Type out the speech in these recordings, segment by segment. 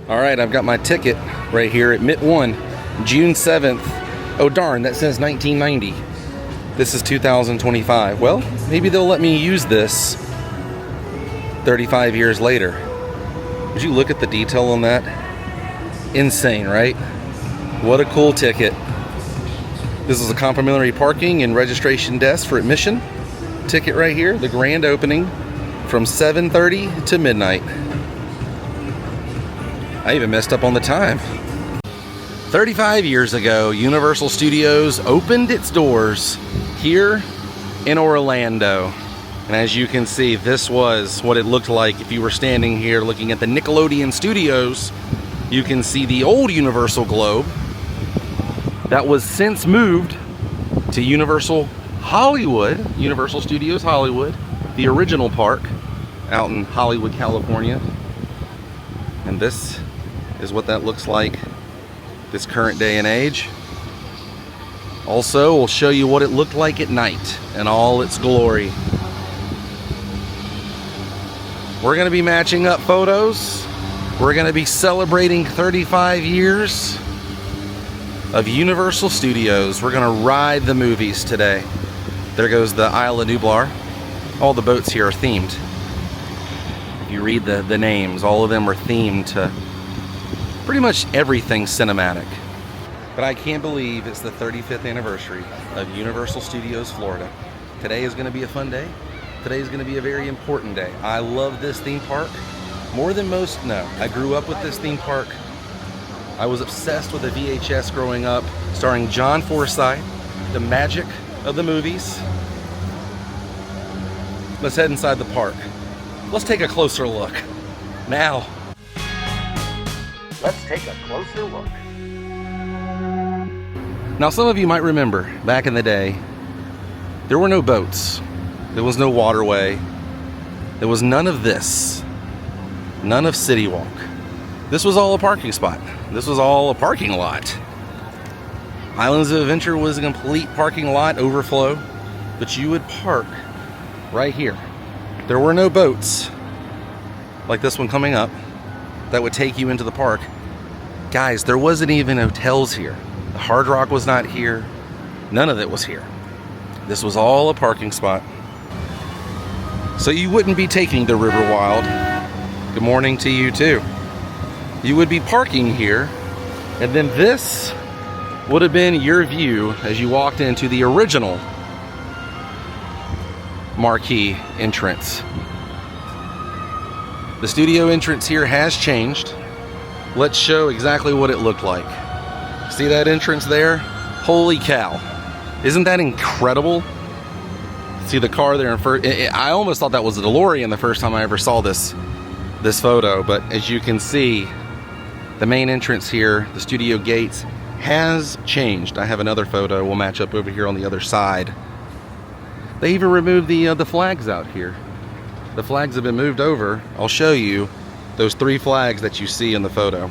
All right, I've got my ticket right here at MIT 1, June 7th. Oh darn, that says 1990. This is 2025. Well, maybe they'll let me use this 35 years later. Would you look at the detail on that? Insane, right? What a cool ticket. This is a complimentary parking and registration desk for admission. Ticket right here, the grand opening from 7:30 to midnight. I even messed up on the time. 35 years ago, Universal Studios opened its doors here in Orlando. And as you can see, this was what it looked like if you were standing here looking at the Nickelodeon Studios. You can see the old Universal Globe that was since moved to Universal Hollywood, Universal Studios Hollywood, the original park out in Hollywood, California. And this is what that looks like this current day and age. Also, we'll show you what it looked like at night in all its glory. We're going to be matching up photos. We're going to be celebrating 35 years of Universal Studios. We're going to ride the movies today. There goes the Isle of Nublar. All the boats here are themed. If you read the names, all of them are themed to pretty much everything cinematic. But I can't believe it's the 35th anniversary of Universal Studios Florida. Today is going to be a fun day. Today is going to be a very important day. I love this theme park more than most know. I grew up with this theme park. I was obsessed with the VHS growing up, starring John Forsythe, the magic of the movies. Let's head inside the park. Let's take a closer look. Now, let's take a closer look. Now, some of you might remember back in the day, there were no boats. There was no waterway. There was none of this. None of City Walk. This was all a parking spot. This was all a parking lot. Islands of Adventure was a complete parking lot overflow, but you would park right here. There were no boats like this one coming up that would take you into the park. Guys, there wasn't even hotels here. The Hard Rock was not here. None of it was here. This was all a parking spot. So you wouldn't be taking the River Wild. Good morning to you too. You would be parking here, and then this would have been your view as you walked into the original marquee entrance. The studio entrance here has changed. Let's show exactly what it looked like. See that entrance there? Holy cow. Isn't that incredible? See the car there in first. I almost thought that was a DeLorean the first time I ever saw this photo, but as you can see, the main entrance here, the studio gates, has changed. I have another photo. We'll match up over here on the other side. They even removed the flags out here. The flags have been moved over. I'll show you those 3 flags that you see in the photo.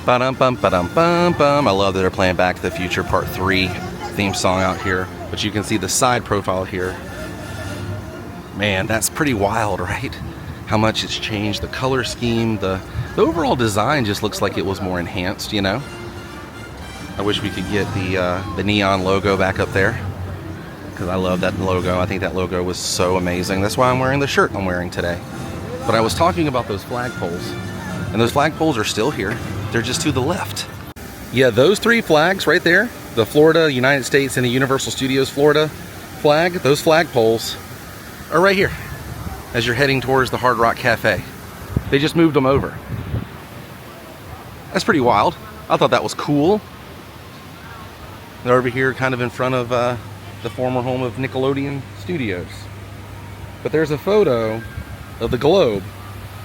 Ba-dum-bum, ba-dum-bum, bum. I love that they're playing Back to the Future Part 3 theme song out here. But you can see the side profile here. Man, that's pretty wild, right? How much it's changed. The color scheme, the overall design just looks like it was more enhanced, you know? I wish we could get the neon logo back up there, because I love that logo. I think that logo was so amazing. That's why I'm wearing the shirt I'm wearing today. But I was talking about those flagpoles, and those flagpoles are still here. They're just to the left. Yeah, those 3 flags right there, the Florida, United States, and the Universal Studios Florida flag, those flagpoles are right here as you're heading towards the Hard Rock Cafe. They just moved them over. That's pretty wild. I thought that was cool. They're over here kind of in front of the former home of Nickelodeon Studios. But there's a photo of the globe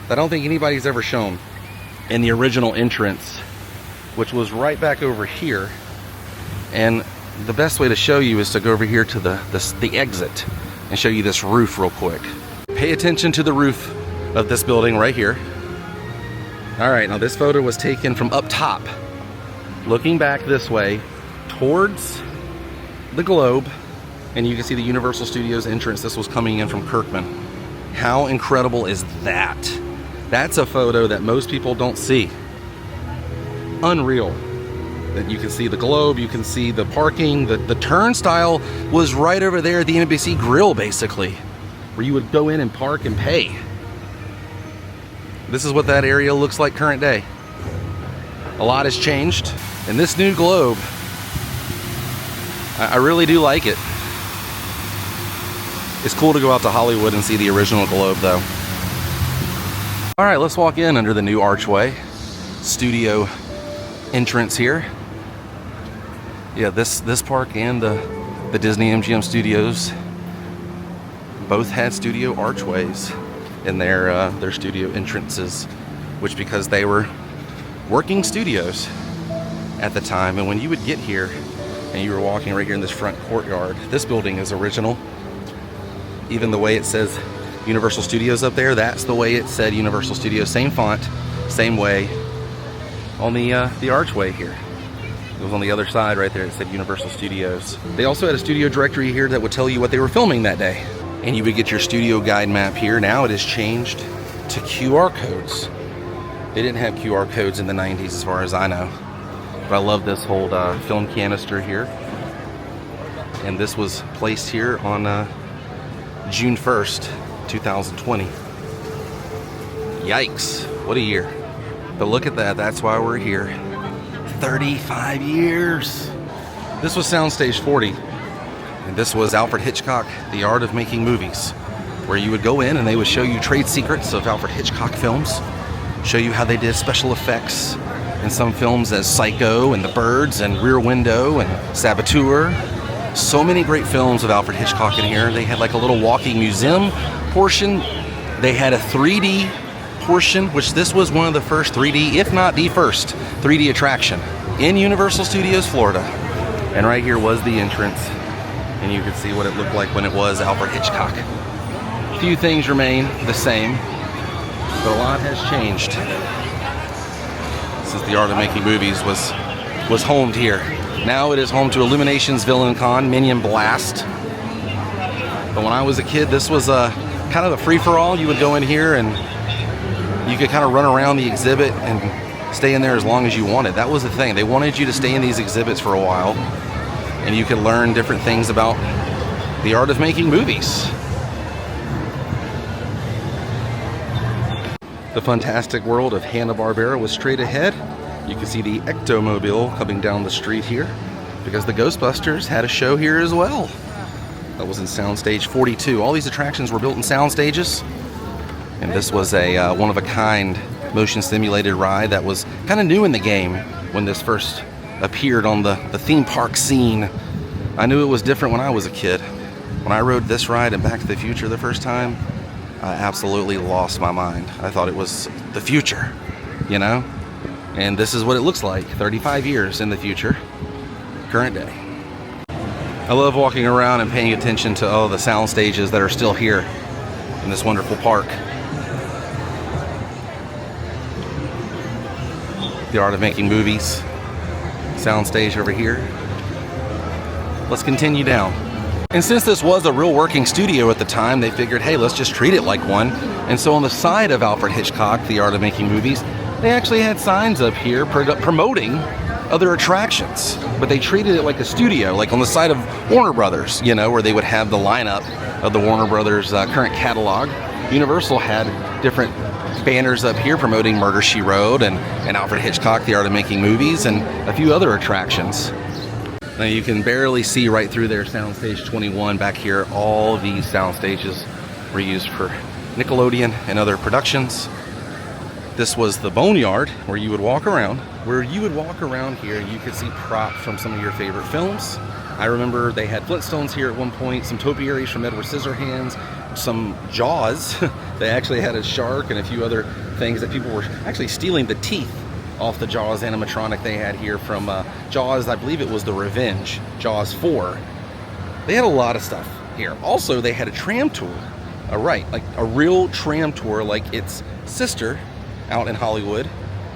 that I don't think anybody's ever shown in the original entrance, which was right back over here. And the best way to show you is to go over here to the exit and show you this roof real quick. Pay attention to the roof of this building right here. All right, now this photo was taken from up top, looking back this way towards the globe, and you can see the Universal Studios entrance. This was coming in from Kirkman. How incredible is that? That's a photo that most people don't see. unreal. That you can see the globe, you can see the parking, the turnstile was right over there at the Embassy Grill, basically, where you would go in and park and pay. This is what that area looks like current day. A lot has changed, and this new globe, I really do like it. It's cool to go out to Hollywood and see the original globe, though. All right, let's walk in under the new archway. Studio entrance here. Yeah, this park and the Disney MGM Studios both had studio archways in their studio entrances, which because they were working studios at the time. And when you would get here and you were walking right here in this front courtyard, this building is original. Even the way it says Universal Studios up there, that's the way it said Universal Studios. Same font, same way on the archway here. It was on the other side right there. It said Universal Studios. They also had a studio directory here that would tell you what they were filming that day. And you would get your studio guide map here. Now it has changed to QR codes. They didn't have QR codes in the 90s as far as I know. But I love this whole film canister here. And this was placed here on June 1st, 2020. Yikes, what a year. But look at that, that's why we're here. 35 years. This was Soundstage 40, and this was Alfred Hitchcock, The Art of Making Movies, where you would go in and they would show you trade secrets of Alfred Hitchcock films, show you how they did special effects in some films as Psycho and The Birds and Rear Window and Saboteur. So many great films of Alfred Hitchcock in here. They had like a little walking museum portion. They had a 3D portion, which this was one of the first 3D, if not the first 3D attraction in Universal Studios, Florida. And right here was the entrance, and you could see what it looked like when it was Alfred Hitchcock. A few things remain the same, but a lot has changed since The Art of Making Movies was homed here. Now it is home to Illumination's Villain Con, Minion Blast. But when I was a kid, this was kind of a free-for-all. You would go in here and you could kind of run around the exhibit and stay in there as long as you wanted. That was the thing. They wanted you to stay in these exhibits for a while, and you could learn different things about the art of making movies. The fantastic world of Hanna-Barbera was straight ahead. You can see the Ectomobile coming down the street here because the Ghostbusters had a show here as well. That was in Soundstage 42. All these attractions were built in sound stages. And this was a one-of-a-kind motion simulated ride that was kind of new in the game when this first appeared on the theme park scene. I knew it was different when I was a kid. When I rode this ride in Back to the Future the first time, I absolutely lost my mind. I thought it was the future, you know? And this is what it looks like 35 years in the future, current day. I love walking around and paying attention to all the sound stages that are still here in this wonderful park. The Art of Making Movies soundstage over here. Let's continue down. And since this was a real working studio at the time, they figured, hey, let's just treat it like one. And so on the side of Alfred Hitchcock, The Art of Making Movies, they actually had signs up here promoting other attractions, but they treated it like a studio, like on the side of Warner Brothers, you know, where they would have the lineup of the Warner Brothers current catalog. Universal had different banners up here promoting Murder, She Wrote and Alfred Hitchcock, The Art of Making Movies, and a few other attractions. Now you can barely see right through there Soundstage 21 back here. All these sound stages were used for Nickelodeon and other productions. This was the Boneyard, where you would walk around here and you could see props from some of your favorite films. I remember they had Flintstones here at one point, some topiaries from Edward Scissorhands, some Jaws. They actually had a shark and a few other things that people were actually stealing the teeth off the Jaws animatronic they had here from Jaws, I believe it was The Revenge, Jaws 4. They had a lot of stuff here. Also, they had a tram tour. Right, like a real tram tour, like its sister out in Hollywood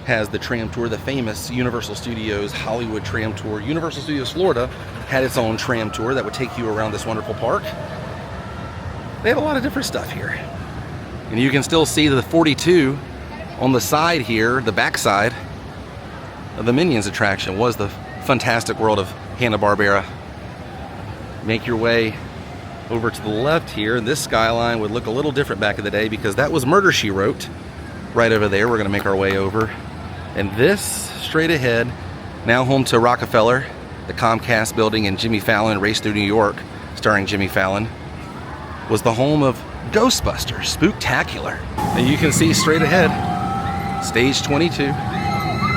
has the tram tour, the famous Universal Studios Hollywood tram tour. Universal Studios Florida had its own tram tour that would take you around this wonderful park. They had a lot of different stuff here. And you can still see the 42 on the side here, the back side of the Minions attraction was the Fantastic World of Hanna-Barbera. Make your way over to the left here. This skyline would look a little different back in the day because that was Murder, She Wrote. Right over there, we're gonna make our way over. And this, straight ahead, now home to Rockefeller, the Comcast building, and Jimmy Fallon, Race Through New York, starring Jimmy Fallon, was the home of Ghostbusters, Spooktacular. And you can see straight ahead, stage 22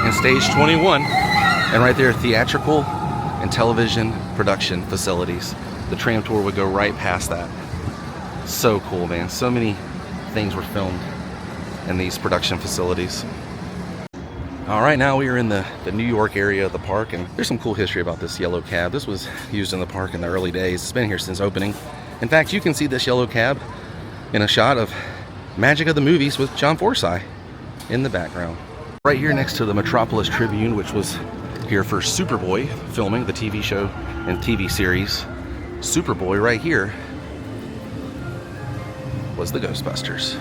and stage 21. And right there, theatrical and television production facilities. The tram tour would go right past that. So cool, man. So many things were filmed in these production facilities. All right, now we are in the New York area of the park, and there's some cool history about this yellow cab. This was used in the park in the early days. It's been here since opening. In fact, you can see this yellow cab in a shot of Magic of the Movies with John Forsythe in the background. Right here next to the Metropolis Tribune, which was here for Superboy filming, the TV show and TV series. Superboy right here was the Ghostbusters.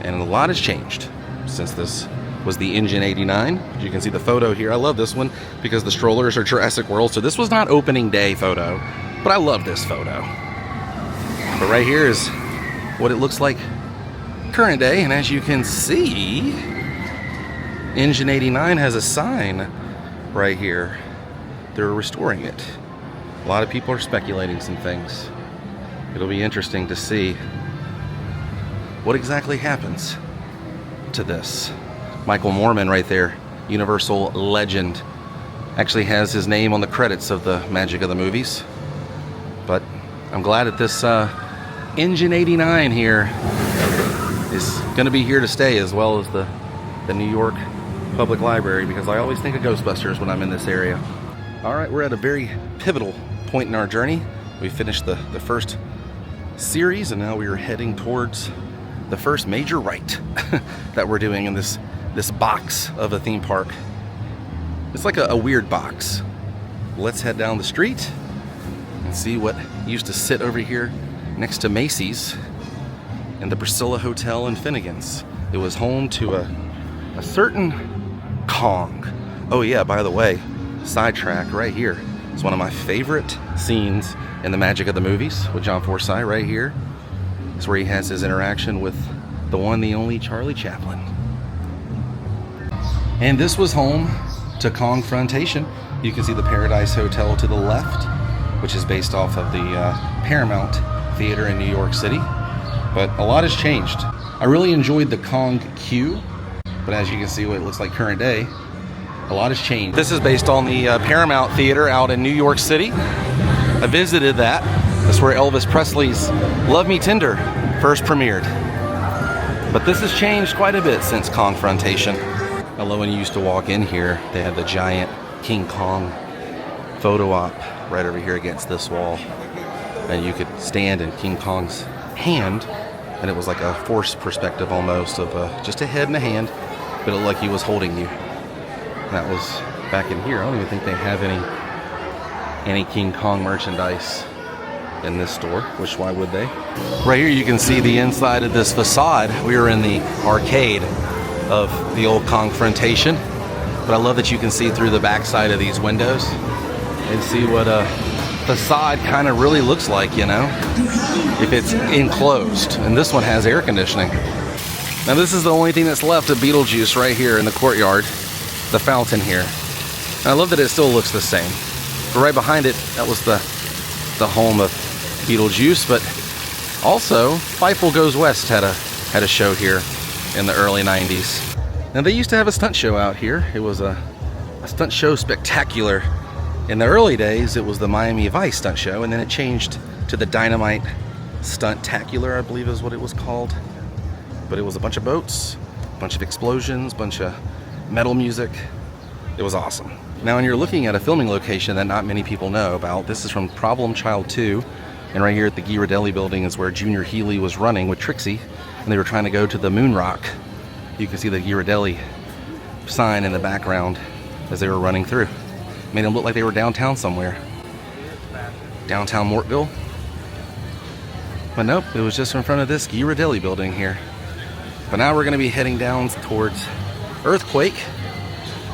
And a lot has changed since this was the Engine 89. You can see the photo here. I love this one because the strollers are Jurassic World. So this was not opening day photo, but I love this photo. But right here is what it looks like current day. And as you can see, Engine 89 has a sign right here. They're restoring it. A lot of people are speculating some things. It'll be interesting to see what exactly happens to this. Michael Moorman right there, Universal legend, actually has his name on the credits of the Magic of the Movies. But I'm glad that this Engine 89 here is going to be here to stay, as well as the New York Public Library, because I always think of Ghostbusters when I'm in this area. All right, we're at a very pivotal point in our journey. We finished the first series, and now we are heading towards the first major rite that we're doing in this box of a theme park. It's like a weird box. Let's head down the street and see what used to sit over here next to Macy's and the Priscilla Hotel in Finnegan's. It was home to a certain Kong. Oh yeah, by the way, sidetrack right here. It's one of my favorite scenes in the Magic of the Movies with John Forsythe right here. It's where he has his interaction with the one, the only Charlie Chaplin. And this was home to Kongfrontation. You can see the Paradise Hotel to the left, which is based off of the Paramount Theater in New York City. But a lot has changed. I really enjoyed the Kong queue, but as you can see what it looks like current day, a lot has changed. This is based on the Paramount Theater out in New York City. I visited that. That's where Elvis Presley's Love Me Tender first premiered. But this has changed quite a bit since Kongfrontation. I love when you used to walk in here, they had the giant King Kong photo op right over here against this wall. And you could stand in King Kong's hand, and it was like a forced perspective almost of just a head and a hand, but it looked like he was holding you. And that was back in here. I don't even think they have any King Kong merchandise in this store, which why would they? Right here you can see the inside of this facade. We are in the arcade of the old Kongfrontation, but I love that you can see through the backside of these windows and see what a facade kind of really looks like, you know, if it's enclosed. And this one has air conditioning. Now this is the only thing that's left of Beetlejuice right here in the courtyard, the fountain here. And I love that it still looks the same. But right behind it, that was the home of Beetlejuice, but also Fievel Goes West had a show here in the early 90s. Now they used to have a stunt show out here. It was a stunt show spectacular. In the early days, it was the Miami Vice stunt show, and then it changed to the Dynamite Stunt-tacular, I believe is what it was called. But it was a bunch of boats, a bunch of explosions, a bunch of metal music. It was awesome. Now, when you're looking at a filming location that not many people know about, this is from Problem Child 2, and right here at the Ghirardelli building is where Junior Healy was running with Trixie, and they were trying to go to the moon rock. You can see the Ghirardelli sign in the background as they were running through. Made them look like they were downtown somewhere. Downtown Mortville. But nope, it was just in front of this Ghirardelli building here. But now we're going to be heading down towards Earthquake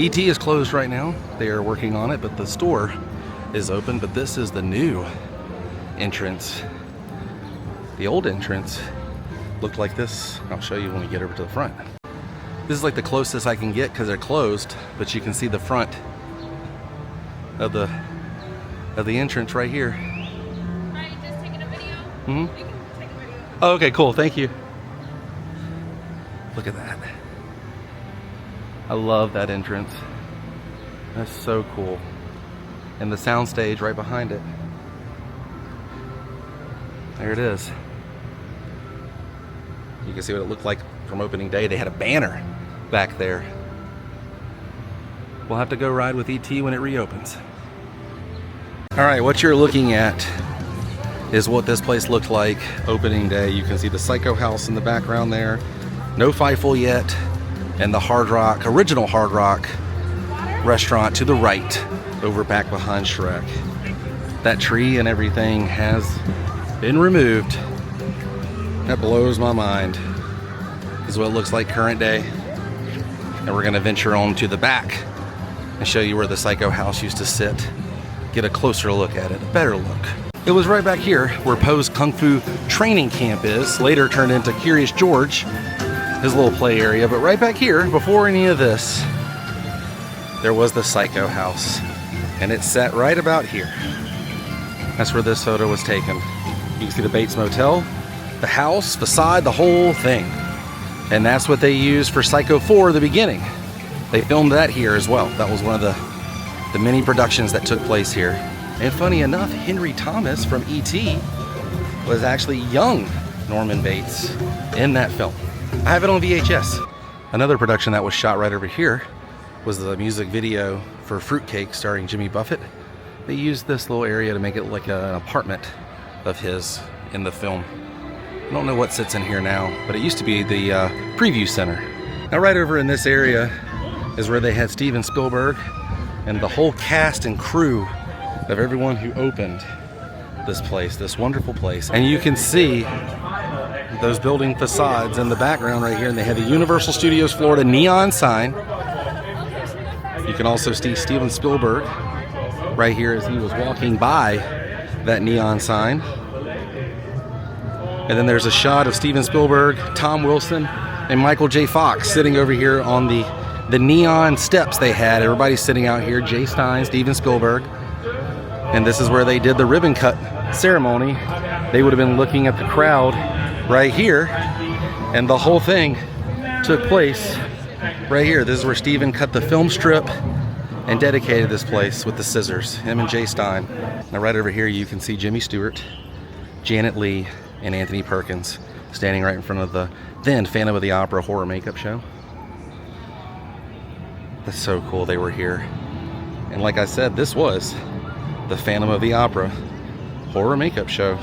E.T. is closed right now. They are working on it, but the store is open. But this is the new entrance. The old entrance looked like this. I'll show you when we get over to the front. This is like the closest I can get because they're closed, but you can see the front of the entrance right here. Are you just taking a video? Mm-hmm. You can take a video. Oh, okay, cool. Thank you. Look at that. I love that entrance. That's so cool. And the soundstage right behind it. There it is. You can see what it looked like from opening day. They had a banner back there. We'll have to go ride with E.T. when it reopens. All right, what you're looking at is what this place looked like opening day. You can see the Psycho House in the background there. No Feifel yet. And the Hard Rock, original Hard Rock restaurant to the right, over back behind Shrek. That tree and everything has been removed. That blows my mind. This is what it looks like current day. And we're gonna venture on to the back and show you where the Psycho House used to sit. Get a closer look at it, a better look. It was right back here where Poe's Kung Fu training camp is. Later turned into Curious George, his little play area. But right back here, before any of this, there was the Psycho House. And it sat right about here. That's where this photo was taken. You can see the Bates Motel, the house, facade, the whole thing. And that's what they used for Psycho 4 at the beginning. They filmed that here as well. That was one of the many productions that took place here. And funny enough, Henry Thomas from E.T. was actually young Norman Bates in that film. I have it on VHS. Another production that was shot right over here was the music video for Fruitcake starring Jimmy Buffett. They used this little area to make it like an apartment of his in the film. I don't know what sits in here now, but it used to be the preview center. Now right over in this area is where they had Steven Spielberg and the whole cast and crew of everyone who opened this place, this wonderful place. And you can see those building facades in the background right here. And they had the Universal Studios Florida neon sign. You can also see Steven Spielberg right here as he was walking by that neon sign. And then there's a shot of Steven Spielberg, Tom Wilson, and Michael J. Fox sitting over here on the neon steps they had. Everybody's sitting out here, Jay Stein, Steven Spielberg. And this is where they did the ribbon cut ceremony. They would have been looking at the crowd right here. And the whole thing took place right here. This is where Steven cut the film strip and dedicated this place with the scissors, him and Jay Stein. Now right over here you can see Jimmy Stewart, Janet Leigh, and Anthony Perkins standing right in front of the then Phantom of the Opera horror makeup show. That's so cool they were here. And like I said, this was the Phantom of the Opera horror makeup show.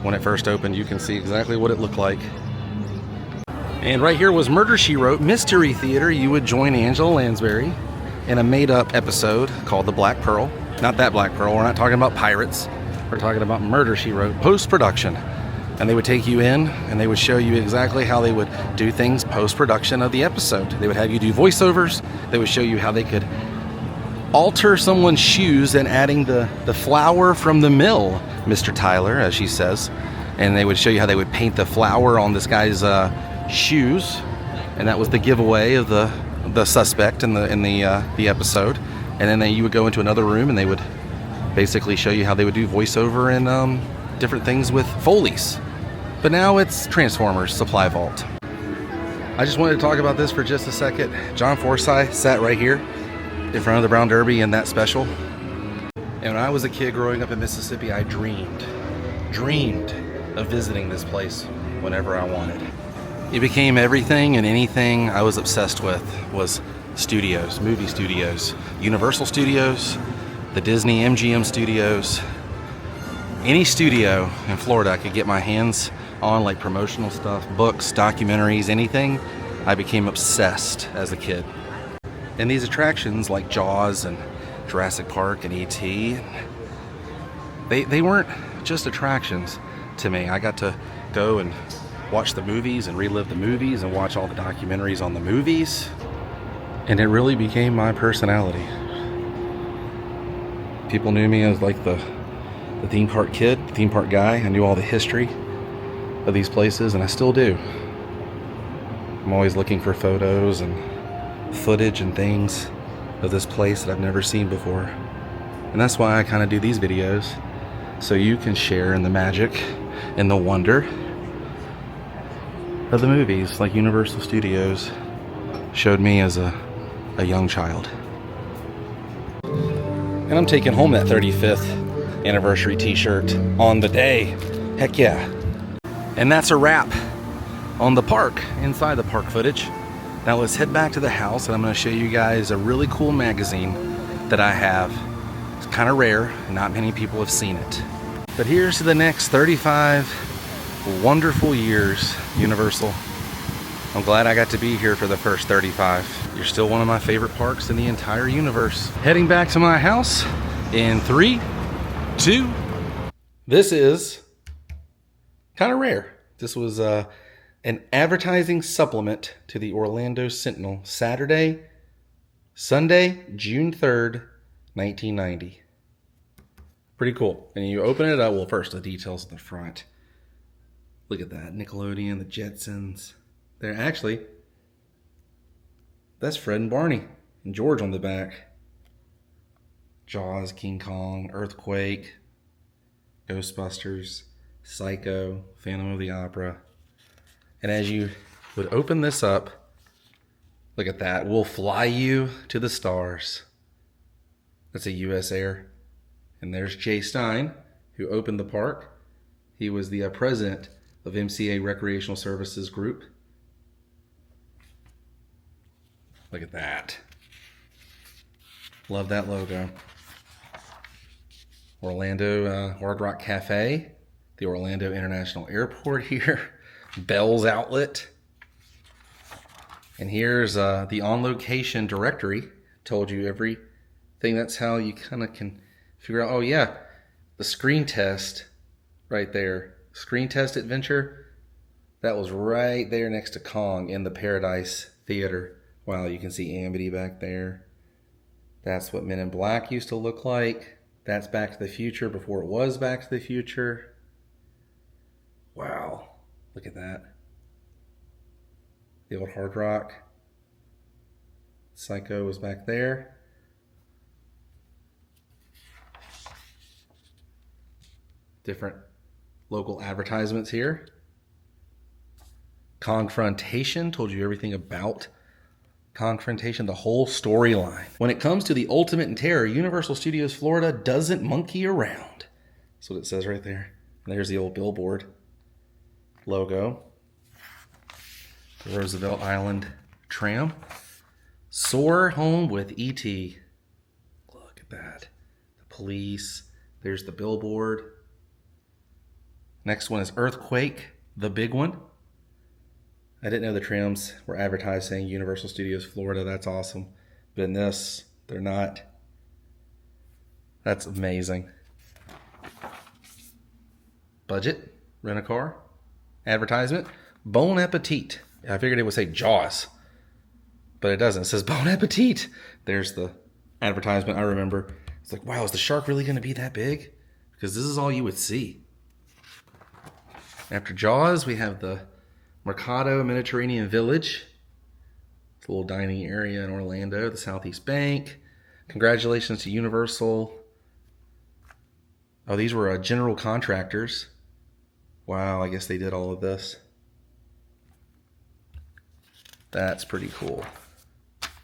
When it first opened, you can see exactly what it looked like. And right here was Murder, She Wrote, Mystery Theater. You would join Angela Lansbury in a made-up episode called The Black Pearl. Not that Black Pearl, we're not talking about pirates. We're talking about Murder, She Wrote, post-production. And they would take you in and they would show you exactly how they would do things post-production of the episode. They would have you do voiceovers. They would show you how they could alter someone's shoes and adding the flour from the mill, Mr. Tyler, as she says. And they would show you how they would paint the flour on this guy's shoes. And that was the giveaway of the suspect in the episode. And then you would go into another room and they would basically show you how they would do voiceover and different things with Foley's. But now it's Transformers Supply Vault. I just wanted to talk about this for just a second. John Forsythe sat right here in front of the Brown Derby in that special. And when I was a kid growing up in Mississippi, I dreamed of visiting this place whenever I wanted. It became everything and anything I was obsessed with was studios, movie studios, Universal Studios, the Disney MGM Studios, any studio in Florida I could get my hands on, like promotional stuff, books, documentaries, anything. I became obsessed as a kid. And these attractions like Jaws and Jurassic Park and E.T., they weren't just attractions to me. I got to go and watch the movies and relive the movies and watch all the documentaries on the movies. And it really became my personality. People knew me as like the theme park kid, the theme park guy. I knew all the history of these places, and I still do. I'm always looking for photos and footage and things of this place that I've never seen before. And that's why I kind of do these videos, so you can share in the magic and the wonder of the movies like Universal Studios showed me as a young child. And I'm taking home that 35th anniversary t-shirt on the day. Heck yeah. And that's a wrap on the park, inside the park footage. Now let's head back to the house, and I'm going to show you guys a really cool magazine that I have. It's kind of rare, and not many people have seen it. But here's to the next 35 wonderful years, Universal. I'm glad I got to be here for the first 35. You're still one of my favorite parks in the entire universe. Heading back to my house in 3, 2. This is kind of rare. This was an advertising supplement to the Orlando Sentinel, Sunday, June 3rd, 1990. Pretty cool. And you open it up, well, first the details in the front. Look at that, Nickelodeon, the Jetsons. They're actually, that's Fred and Barney and George on the back. Jaws, King Kong, Earthquake, Ghostbusters, Psycho, Phantom of the Opera. And as you would open this up, look at that. We'll fly you to the stars. That's a U.S. Air. And there's Jay Stein, who opened the park. He was the president of MCA Recreational Services Group. Look at that. Love that logo. Orlando Hard Rock Cafe. The Orlando International Airport here. Bell's Outlet. And here's the on-location directory. Told you everything. That's how you kind of can figure out, oh yeah, the screen test right there. Screen test adventure. That was right there next to Kong in the Paradise Theater. Wow, you can see Amity back there. That's what Men in Black used to look like. That's Back to the Future before it was Back to the Future. Wow, look at that. The old Hard Rock. Psycho was back there. Different local advertisements here. Confrontation, told you everything about Confrontation, the whole storyline. When it comes to the ultimate in terror, Universal Studios Florida doesn't monkey around. That's what it says right there. And there's the old billboard logo. The Roosevelt Island tram. Soar home with E.T. Look at that. The police. There's the billboard. Next one is Earthquake, the big one. I didn't know the trams were advertised saying Universal Studios Florida. That's awesome. But in this, they're not. That's amazing. Budget, rent a car, advertisement, Bon Appetit. I figured it would say Jaws, but it doesn't. It says Bon Appetit. There's the advertisement. I remember. It's like, wow, is the shark really going to be that big? Because this is all you would see. After Jaws, we have the Mercado Mediterranean Village. It's a little dining area in Orlando, the Southeast Bank. Congratulations to Universal. Oh, these were general contractors. Wow, I guess they did all of this. That's pretty cool.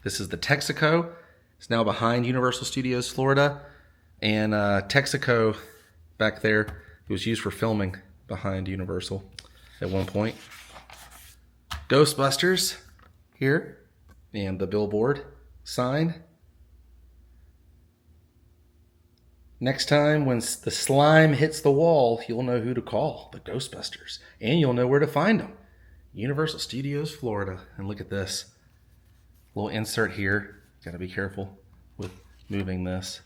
This is the Texaco. It's now behind Universal Studios Florida. And Texaco back there, it was used for filming behind Universal at one point. Ghostbusters here, and the billboard sign. Next time when the slime hits the wall, you'll know who to call, the Ghostbusters, and you'll know where to find them. Universal Studios Florida. And look at this little insert here. Got to be careful with moving this.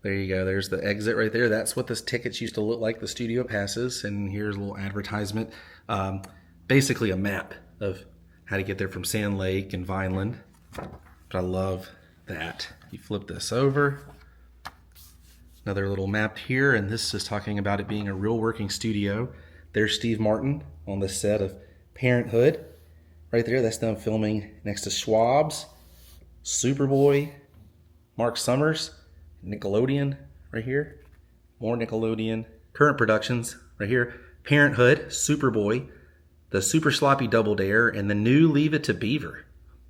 There you go. There's the exit right there. That's what this tickets used to look like, the studio passes. And here's a little advertisement. Basically a map of how to get there from Sand Lake and Vineland. But I love that. You flip this over. Another little map here, and this is talking about it being a real working studio. There's Steve Martin on the set of Parenthood. Right there, that's them filming next to Schwab's, Superboy, Mark Summers, Nickelodeon right here. More Nickelodeon. Current productions right here. Parenthood, Superboy, the Super Sloppy Double Dare, and the new Leave It to Beaver,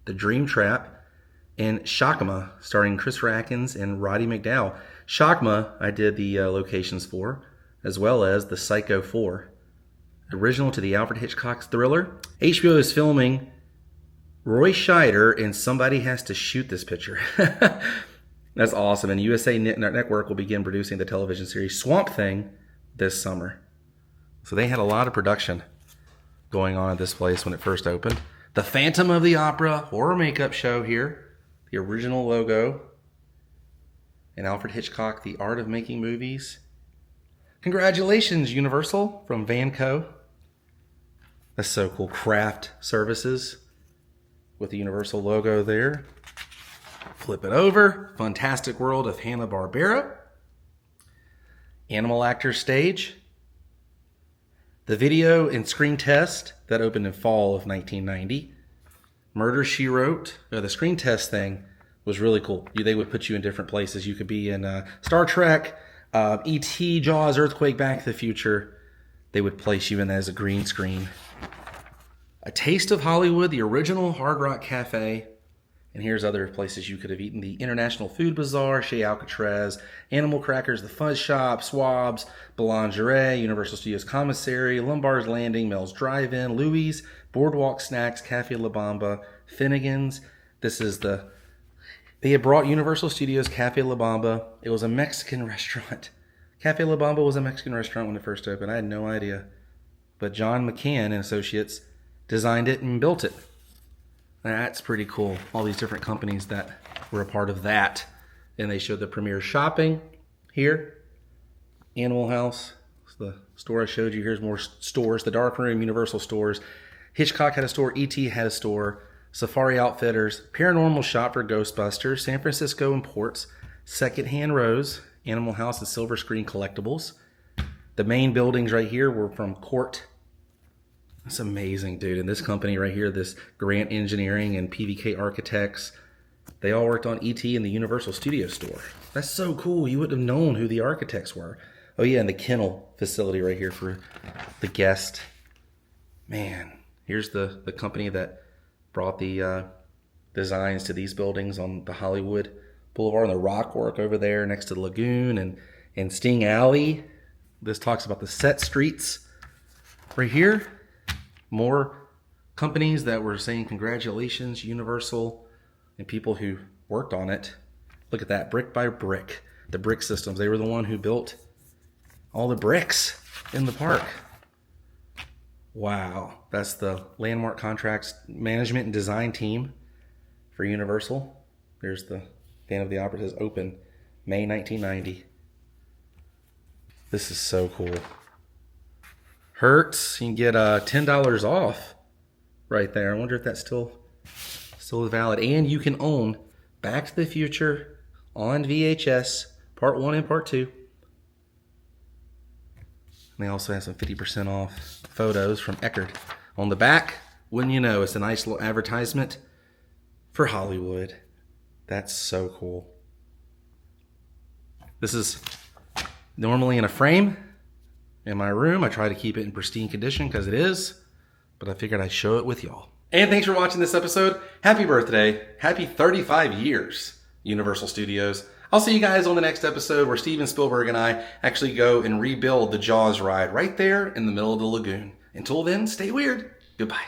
The Dream Trap, and Shakma, starring Christopher Atkins and Roddy McDowall. Shakma, I did the locations for, as well as the Psycho 4, original to the Alfred Hitchcock thriller. HBO is filming Roy Scheider, and somebody has to shoot this picture. That's awesome. And USA Network will begin producing the television series Swamp Thing this summer. So they had a lot of production going on at this place when it first opened. The Phantom of the Opera horror makeup show here. The original logo. And Alfred Hitchcock, The Art of Making Movies. Congratulations, Universal, from Vanco. That's so cool. Craft Services with the Universal logo there. Flip it over. Fantastic World of Hanna-Barbera. Animal Actors Stage. The video and screen test that opened in fall of 1990. Murder, She Wrote. The screen test thing was really cool. They would put you in different places. You could be in Star Trek, E.T., Jaws, Earthquake, Back to the Future. They would place you in as a green screen. A Taste of Hollywood, the original Hard Rock Cafe. And here's other places you could have eaten. The International Food Bazaar, Chez Alcatraz, Animal Crackers, The Fuzz Shop, Swab's, Boulangerie, Universal Studios Commissary, Lombard's Landing, Mel's Drive-In, Louis, Boardwalk Snacks, Cafe La Bamba, Finnegan's. This is they had brought Universal Studios Cafe La Bamba. It was a Mexican restaurant. Cafe La Bamba was a Mexican restaurant when it first opened. I had no idea. But John McCann and Associates designed it and built it. That's pretty cool. All these different companies that were a part of that. And they showed the Premier Shopping here. Animal House. It's the store I showed you. Here's more stores. The Dark Room, Universal Stores. Hitchcock had a store. E.T. had a store. Safari Outfitters. Paranormal Shop for Ghostbusters. San Francisco Imports. Secondhand Rose. Animal House and Silver Screen Collectibles. The main buildings right here were from Court. That's amazing, dude. And this company right here, this Grant Engineering and PVK Architects, they all worked on E.T. in the Universal Studio Store. That's so cool. You wouldn't have known who the architects were. Oh, yeah, and the kennel facility right here for the guest. Man, here's the company that brought the designs to these buildings on the Hollywood Boulevard and the rock work over there next to the lagoon and Sting Alley. This talks about the set streets right here. More companies that were saying congratulations, Universal, and people who worked on it. Look at that, brick by brick. The brick systems, they were the one who built all the bricks in the park. Wow, that's the Landmark Contracts Management and Design Team for Universal. There's the Phantom of the Opera, says open May 1990. This is so cool. Hertz, you can get $10 off right there. I wonder if that's still valid. And you can own Back to the Future on VHS, Part 1 and Part 2. And they also have some 50% off photos from Eckerd. On the back, wouldn't you know, it's a nice little advertisement for Hollywood. That's so cool. This is normally in a frame in my room. I try to keep it in pristine condition because it is, but I figured I'd show it with y'all. And thanks for watching this episode. Happy birthday. Happy 35 years, Universal Studios. I'll see you guys on the next episode where Steven Spielberg and I actually go and rebuild the Jaws ride right there in the middle of the lagoon. Until then, stay weird. Goodbye.